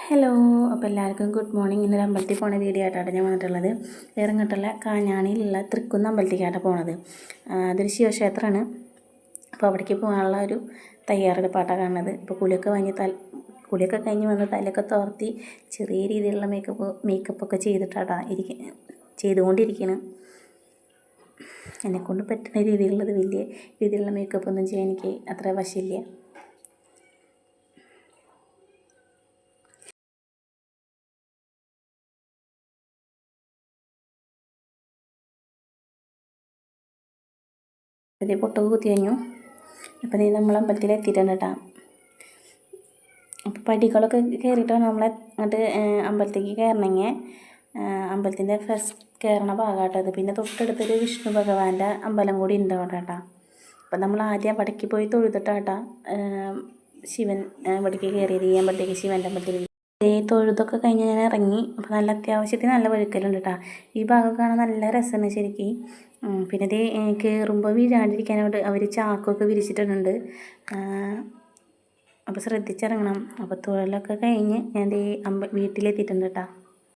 Hello, അപ്പോൾ എല്ലാവർക്കും good morning. ഇന്നൊരു അമ്പലത്തിൽ പോണ വീഡിയോ ആയിട്ടാണ് ഞാൻ വന്നിട്ടുള്ളത്. വേറെങ്ങോട്ടുള്ള കാഞ്ഞാണിയിലുള്ള തൃക്കുന്ന് അമ്പലത്തിലേക്കാണ് പോണത്. അതൊരു ശിവക്ഷേത്രമാണ്. അപ്പോൾ അവിടേക്ക് പോകാനുള്ള ഒരു തയ്യാറെടുപ്പായിട്ടാണ് കാണുന്നത്. ഇപ്പോൾ കുളിയൊക്കെ കഴിഞ്ഞ് വന്ന് തലയൊക്കെ തോർത്തി ചെറിയ രീതിയിലുള്ള മേക്കപ്പൊക്കെ ചെയ്തുകൊണ്ടിരിക്കണം. എന്നെക്കൊണ്ട് പറ്റുന്ന രീതിയിലുള്ളത്, വലിയ രീതിയിലുള്ള മേക്കപ്പൊന്നും ചെയ്യാൻ എനിക്ക് അത്ര വശമില്ല. അപ്പോൾ പൊട്ടൊക്കെ കുത്തി കഴിഞ്ഞു. അപ്പോൾ നമ്മൾ അമ്പലത്തിൽ എത്തിയിട്ടുണ്ട് കേട്ടോ. അപ്പോൾ പടികളൊക്കെ കയറിയിട്ടാണ് നമ്മൾ അങ്ങോട്ട് അമ്പലത്തേക്ക് കയറണമെങ്കിൽ. അമ്പലത്തിൻ്റെ ഫസ്റ്റ് കയറണ ഭാഗമായിട്ടത്. പിന്നെ തൊട്ടടുത്തൊരു വിഷ്ണു ഭഗവാന്റെ അമ്പലം കൂടി ഉണ്ട് അവിടെ കേട്ടോ. അപ്പോൾ നമ്മൾ ആദ്യം അവിടേക്ക് പോയി തൊഴുതിട്ടാട്ടാ ശിവൻ ഇവിടേക്ക് കയറിയത്. ഈ അമ്പലത്തേക്ക്, ശിവൻ്റെ അമ്പലത്തിൽ തൊഴുതൊക്കെ കഴിഞ്ഞ് ഞാൻ ഇറങ്ങി. അപ്പോൾ നല്ല അത്യാവശ്യത്തിന് നല്ല വഴുക്കലുണ്ട് കേട്ടോ. ഈ ഭാഗം കാണാൻ നല്ല രസമാണ് ശരിക്കും. പിന്നെ ഇത് കയറുമ്പോൾ വീഴാണ്ടിരിക്കാനായിട്ട് അവർ ചാക്കൊക്കെ വിരിച്ചിട്ടുണ്ട്. അപ്പോൾ ശ്രദ്ധിച്ചിറങ്ങണം. അപ്പോൾ തൊഴിലൊക്കെ കഴിഞ്ഞ് ഞാൻ വീട്ടിലെത്തിയിട്ടുണ്ട് കേട്ടോ.